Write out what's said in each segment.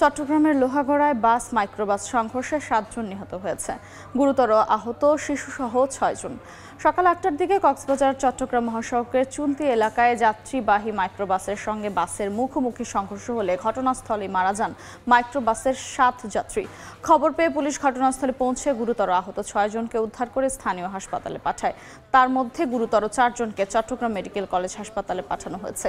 চট্টগ্রামের লোহাগড়ায় বাস মাইক্রোবাস সংঘর্ষে 7 জন নিহত হয়েছে। গুরুতর আহত শিশুসহ 6 জন। সকাল 8টার দিকে কক্সবাজার চট্টগ্রাম মহাসড়কের চুন্তি এলাকায় যাত্রীবাহী মাইক্রোবাসের সঙ্গে বাসের মুখোমুখি সংঘর্ষ হলে ঘটনাস্থলে মারা যান মাইক্রোবাসের 7 যাত্রী। খবর পেয়ে পুলিশ ঘটনাস্থলে পৌঁছে গুরুতর আহত 6 জনকে উদ্ধার করে স্থানীয় হাসপাতালে পাঠায়। তার মধ্যে গুরুতর 4 জনকে চট্টগ্রাম মেডিকেল কলেজ হাসপাতালে পাঠানো হয়েছে।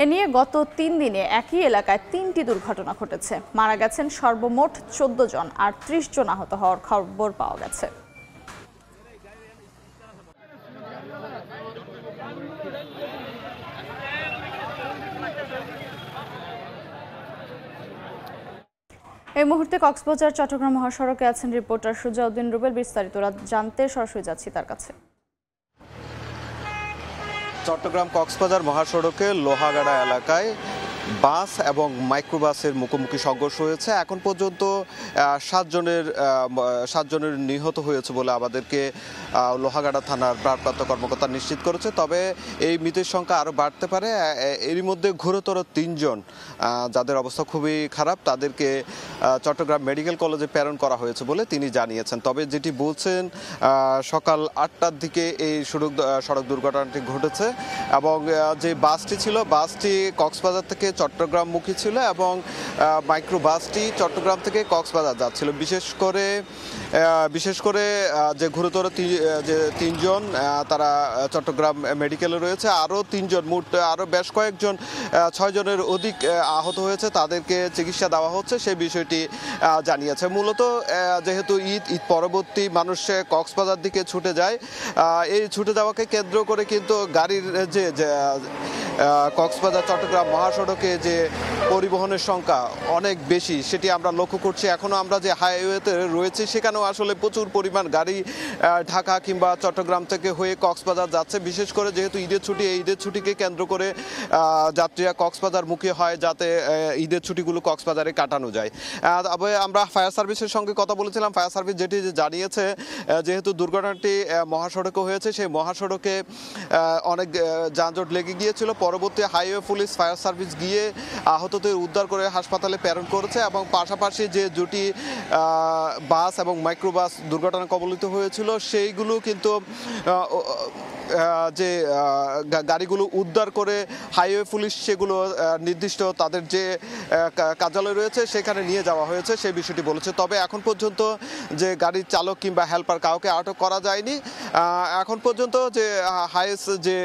এ নিয়ে গত 3 দিনে একই এলাকায় 3টি দুর্ঘটনা ঘটেছে। মারা গেছেন সর্বমোট 14 জন আর 30 জন আহত হওয়ার খবর পাওয়া গেছে। এই মুহূর্তে কক্সবাজার চট্টগ্রাম মহাসড়কে আছেন রিপোর্টার সুজাউদ্দিন রুবেল। বিস্তারিত জানতে সরাসরি যাচ্ছি তার কাছে। চট্টগ্রাম কক্সবাজার মহাসড়কে লোহাগাড়া এলাকায় বাস এবং মাইক্রোবাসের মুখোমুখি সংঘর্ষ হয়েছে। এখন পর্যন্ত 7 জনের নিহত হয়েছে বলে আমাদেরকে লোহাগাড়া থানার ভারপ্রাপ্ত কর্মকর্তা নিশ্চিত করেছে। তবে এই মৃতের সংখ্যা আরও বাড়তে পারে। এরই মধ্যে গুরুতর 3 জন যাদের অবস্থা খুবই খারাপ, তাদেরকে চট্টগ্রাম মেডিকেল কলেজে প্রেরণ করা হয়েছে বলে তিনি জানিয়েছেন। তবে যেটি বলছেন, সকাল 8টার দিকে এই সড়ক দুর্ঘটনাটি ঘটেছে এবং যে বাসটি ছিল, বাসটি কক্সবাজার থেকে চট্টগ্রামমুখী ছিল এবং মাইক্রোবাসটি চট্টগ্রাম থেকে কক্সবাজার যাচ্ছিল। বিশেষ করে যে গুরুতর যে 3 জন তারা চট্টগ্রাম মেডিকেলে রয়েছে। আরও 3 জন, মোট আরও বেশ কয়েকজন 6 জনের অধিক আহত হয়েছে, তাদেরকে চিকিৎসা দেওয়া হচ্ছে সেই বিষয়টি জানিয়েছে। মূলত যেহেতু ঈদ পরবর্তী মানুষ কক্সবাজার দিকে ছুটে যায়, এই ছুটে যাওয়াকে কেন্দ্র করে কিন্তু গাড়ির যে কক্সবাজার চট্টগ্রাম মহাসড়কে যে পরিবহনের সংখ্যা অনেক বেশি, সেটি আমরা লক্ষ্য করছি। এখনও আমরা যে হাইওয়েতে রয়েছি সেখানেও আসলে প্রচুর পরিমাণ গাড়ি ঢাকা কিংবা চট্টগ্রাম থেকে হয়ে কক্সবাজার যাচ্ছে। বিশেষ করে যেহেতু ঈদের ছুটি, এই ঈদের ছুটিকে কেন্দ্র করে যাত্রীরা কক্সবাজার মুখী হয় যাতে ঈদের ছুটিগুলো কক্সবাজারে কাটানো যায়। তবে আমরা ফায়ার সার্ভিসের সঙ্গে কথা বলেছিলাম। ফায়ার সার্ভিস যেটি জানিয়েছে, যেহেতু দুর্ঘটনাটি মহাসড়কে হয়েছে, সেই মহাসড়কে অনেক যানজট লেগে গিয়েছিল। পরবর্তী হাইওয়ে পুলিশ, ফায়ার সার্ভিস গিয়ে আহতদের উদ্ধার করে হাসপাতালে প্রেরণ করেছে এবং পাশাপাশি যে দুটি বাস এবং মাইক্রোবাস দুর্ঘটনা কবলিত হয়েছিল সেইগুলো কিন্তু যে গাড়িগুলো উদ্ধার করে হাইওয়ে পুলিশ সেগুলো নির্দিষ্ট তাদের যে কার্যালয় রয়েছে সেখানে নিয়ে যাওয়া হয়েছে, সেই বিষয়টি বলেছে। তবে এখন পর্যন্ত যে গাড়ির চালক কিংবা হেল্পার কাউকে আটক করা যায়নি। এখন পর্যন্ত যে হাইয়েস্ট যে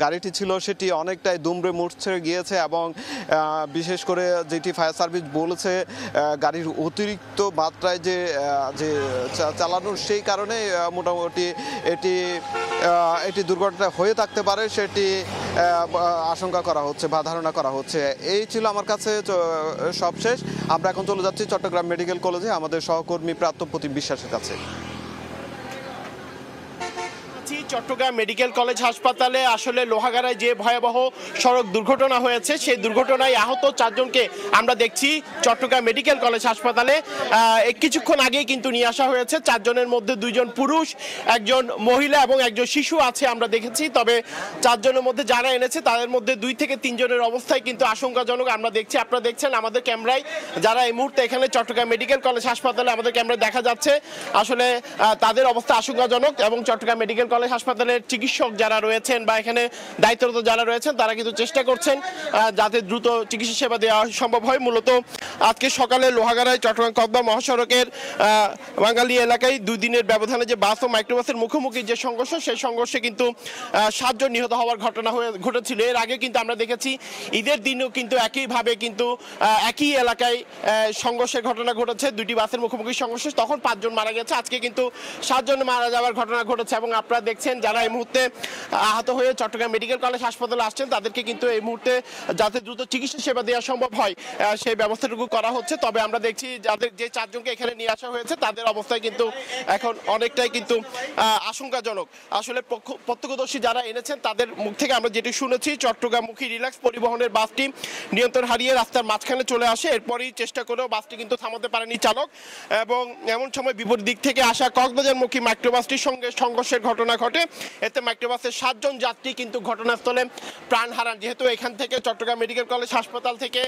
গাড়িটি ছিল সেটি অনেকটাই দুমড়ে মুচড়ে গিয়েছে এবং বিশেষ করে যেটি ফায়ার সার্ভিস বলেছে, গাড়ির অতিরিক্ত মাত্রায় যে চালানোর সেই কারণে মোটামুটি এটি দুর্ঘটনা হয়ে থাকতে পারে, সেটি আশঙ্কা করা হচ্ছে বা ধারণা করা হচ্ছে। এই ছিল আমার কাছে সবশেষ। আমরা এখন চলে যাচ্ছি চট্টগ্রাম মেডিকেল কলেজে আমাদের সহকর্মী প্রাপ্ত প্রতিম বিশ্বাসের কাছে। চট্টগ্রাম মেডিকেল কলেজ হাসপাতালে আসলে লোহাগাড়ায় যে ভয়াবহ সড়ক দুর্ঘটনা হয়েছে, সেই দুর্ঘটনায় আহত 4 জনকে আমরা দেখছি চট্টগ্রাম মেডিকেল কলেজ হাসপাতালে। কিছুক্ষণ আগেই কিন্তু নিয়ে আসা হয়েছে। 4 জনের মধ্যে 2 জন পুরুষ, 1 জন মহিলা এবং 1 জন শিশু আছে আমরা দেখেছি। তবে 4 জনের মধ্যে যারা এনেছে তাদের মধ্যে 2 থেকে 3 জনের অবস্থায় কিন্তু আশঙ্কাজনক আমরা দেখছি। আপনারা দেখছেন আমাদের ক্যামেরায়, যারা এই মুহূর্তে এখানে চট্টগ্রাম মেডিকেল কলেজ হাসপাতালে আমাদের ক্যামেরায় দেখা যাচ্ছে, আসলে তাদের অবস্থা আশঙ্কাজনক এবং চট্টগ্রাম মেডিকেল কলেজ হাসপাতালের চিকিৎসক যারা রয়েছেন বা এখানে দায়িত্বরত যারা রয়েছেন তারা কিন্তু চেষ্টা করছেন যাতে দ্রুত চিকিৎসা সেবা দেওয়া সম্ভব হয়। মূলত আজকে সকালে লোহাগাড়ায় চট্টগ্রাম কক্সবাজার মহাসড়কের বাঙালি এলাকায় 2 দিনের ব্যবধানে যে বাস ও মাইক্রোবাসের মুখোমুখি যে সংঘর্ষ, সেই সংঘর্ষে কিন্তু 7 জন নিহত হওয়ার ঘটনা ঘটেছিল। এর আগে কিন্তু আমরা দেখেছি ঈদের দিনও কিন্তু একইভাবে কিন্তু একই এলাকায় সংঘর্ষের ঘটনা ঘটেছে, 2টি বাসের মুখোমুখি সংঘর্ষ, তখন 5 জন মারা গেছে। আজকে কিন্তু 7 জন মারা যাওয়ার ঘটনা ঘটেছে এবং আপনারা দেখছেন যারা এই মুহূর্তে আহত হয়ে চট্টগ্রাম মেডিকেল কলেজ হাসপাতালে আসছেন তাদেরকে কিন্তু এই মুহূর্তে যাতে দ্রুত চিকিৎসা সেবা দেওয়া সম্ভব হয় সেই ব্যবস্থাটুকু করা হচ্ছে। তবে আমরা দেখছি যাদের যে 4 জনকে এখানে নিয়ে আসা হয়েছে তাদের অবস্থায় কিন্তু এখন অনেকটাই কিন্তু আশঙ্কাজনক। আসলে প্রত্যক্ষদর্শী যারা এনেছেন তাদের মুখ থেকে আমরা যেটি শুনেছি, চট্টগ্রামমুখী রিল্যাক্স পরিবহনের বাসটি নিয়ন্ত্রণ হারিয়ে রাস্তার মাঝখানে চলে আসে। এরপরই চেষ্টা করেও বাসটি কিন্তু থামাতে পারেনি চালক এবং এমন সময় বিপরীত দিক থেকে আসা কক্সবাজারমুখী মাইক্রোবাসটির সঙ্গে সংঘর্ষের ঘটনা ঘটে। এতে মাইক্রোবাসের 7 জন যাত্রী কিন্তু ঘটনাস্থলে প্রাণ হারান। যেহেতু এখান থেকে চট্টগ্রাম মেডিকেল কলেজ হাসপাতাল থেকে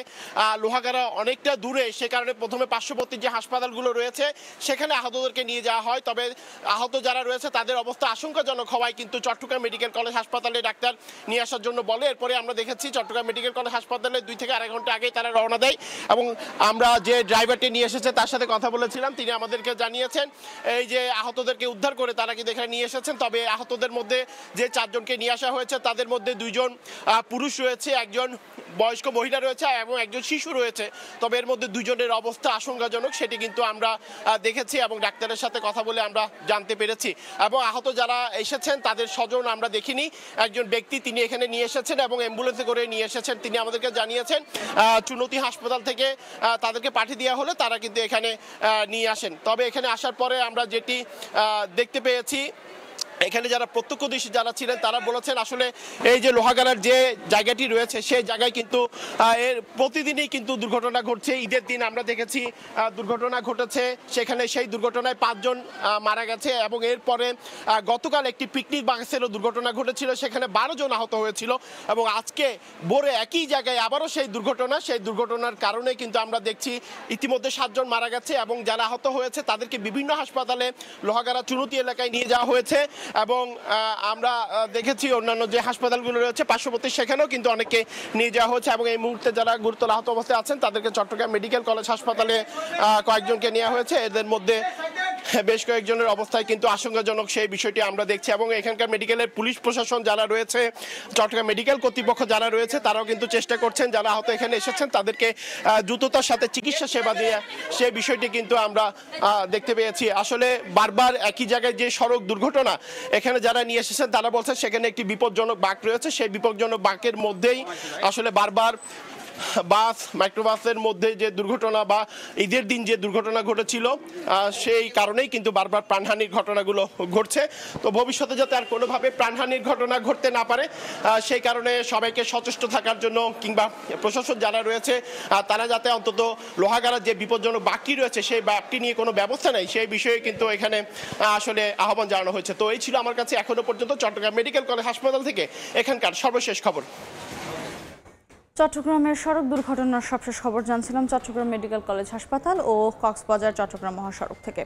লোহাগাড়া অনেকটা দূরে, সে কারণে প্রথমে পার্শ্ববর্তী যে হাসপাতালগুলো রয়েছে সেখানে আহতদেরকে নিয়ে যাওয়া হয়। তবে আহত যারা রয়েছে তাদের অবস্থা আশঙ্কাজনক হওয়ায় কিন্তু চট্টগ্রাম মেডিকেল কলেজ হাসপাতালে ডাক্তার নিয়ে আসার জন্য বলে। এরপরে আমরা দেখেছি চট্টগ্রাম মেডিকেল কলেজ হাসপাতালে 2 থেকে আড়াই ঘন্টা আগেই তারা রওনা দেয় এবং আমরা যে ড্রাইভারটি নিয়ে এসেছে তার সাথে কথা বলেছিলাম। তিনি আমাদেরকে জানিয়েছেন এই যে আহতদেরকে উদ্ধার করে তারা কিন্তু এখানে নিয়ে এসেছেন। তবে আহতদের মধ্যে যে 4 জনকে নিয়ে আসা হয়েছে তাদের মধ্যে 2 জন পুরুষ রয়েছে, একজন বয়স্ক মহিলা রয়েছে এবং একজন শিশু রয়েছে। তবে এর মধ্যে 2 জনের অবস্থা আশঙ্কাজনক, সেটি কিন্তু আমরা দেখেছি এবং ডাক্তারের সাথে কথা বলে আমরা জানতে পেরেছি। এবং আহত যারা এসেছেন তাদের স্বজন আমরা দেখিনি। একজন ব্যক্তি তিনি এখানে নিয়ে এসেছেন এবং অ্যাম্বুলেন্সে করে নিয়ে এসেছেন। তিনি আমাদেরকে জানিয়েছেন চুনতি হাসপাতাল থেকে তাদেরকে পাঠিয়ে দেওয়া হলে তারা কিন্তু এখানে নিয়ে আসেন। তবে এখানে আসার পরে আমরা যেটি দেখতে পেয়েছি, এখানে যারা প্রত্যক্ষদর্শী যারা ছিলেন তারা বলেছেন আসলে এই যে লোহাগাড়ার যে জায়গাটি রয়েছে সেই জায়গায় কিন্তু এর প্রতিদিনই কিন্তু দুর্ঘটনা ঘটছে। ঈদের দিন আমরা দেখেছি দুর্ঘটনা ঘটেছে, সেখানে সেই দুর্ঘটনায় 5 জন মারা গেছে এবং এরপরে গতকাল একটি পিকনিক বাসেরও দুর্ঘটনা ঘটেছিল, সেখানে 12 জন আহত হয়েছিল এবং আজকে ভোরে একই জায়গায় আবারও সেই দুর্ঘটনার কারণে কিন্তু আমরা দেখছি ইতিমধ্যে 7 জন মারা গেছে এবং যারা আহত হয়েছে তাদেরকে বিভিন্ন হাসপাতালে লোহাগাড়া চুনতি এলাকায় নিয়ে যাওয়া হয়েছে এবং আমরা দেখেছি অন্যান্য যে হাসপাতালগুলো রয়েছে পার্শ্ববর্তী সেখানেও কিন্তু অনেকে নিয়ে যাওয়া হচ্ছে এবং এই মুহূর্তে যারা গুরুতর আহত অবস্থায় আছেন তাদেরকে চট্টগ্রাম মেডিকেল কলেজ হাসপাতালে কয়েকজনকে নেওয়া হয়েছে। এদের মধ্যে বেশ কয়েকজনের অবস্থায় কিন্তু আশঙ্কাজনক সেই বিষয়টি আমরা দেখছি এবং এখানকার মেডিকেলের পুলিশ প্রশাসন যারা রয়েছে, চট্টগ্রাম মেডিকেল কর্তৃপক্ষ যারা রয়েছে তারাও কিন্তু চেষ্টা করছেন যারা আহত এখানে এসেছেন তাদেরকে দ্রুততার সাথে চিকিৎসা সেবা দিয়ে সেই বিষয়টি কিন্তু আমরা দেখতে পেয়েছি। আসলে বারবার একই জায়গায় যে সড়ক দুর্ঘটনা এখানে যারা নিয়ে এসেছেন তারা বলছেন সেখানে একটি বিপজ্জনক বাঁক রয়েছে, সেই বিপজ্জনক বাঁকের মধ্যেই আসলে বারবার বাস মাইক্রোবাসের মধ্যে যে দুর্ঘটনা বা ঈদের দিন যে দুর্ঘটনা ঘটেছিল সেই কারণেই কিন্তু বারবার প্রাণহানির ঘটনাগুলো ঘটছে। তো ভবিষ্যতে যাতে আর কোনোভাবে প্রাণহানির ঘটনা ঘটতে না পারে সেই কারণে সবাইকে সচেষ্ট থাকার জন্য কিংবা প্রশাসন যারা রয়েছে তারা যাতে অন্তত লোহাগাড়ার যে বিপজ্জনক বাঁকটি রয়েছে সেই বাঁকটি নিয়ে কোনো ব্যবস্থা নেই সেই বিষয়ে কিন্তু এখানে আসলে আহ্বান জানানো হয়েছে। তো এই ছিল আমার কাছে এখনো পর্যন্ত চট্টগ্রাম মেডিকেল কলেজ হাসপাতাল থেকে এখানকার সর্বশেষ খবর। চট্টগ্রামের সড়ক দুর্ঘটনার সবশেষ খবর জানছিলাম চট্টগ্রাম মেডিকেল কলেজ হাসপাতাল ও কক্সবাজার চট্টগ্রাম মহাসড়ক থেকে।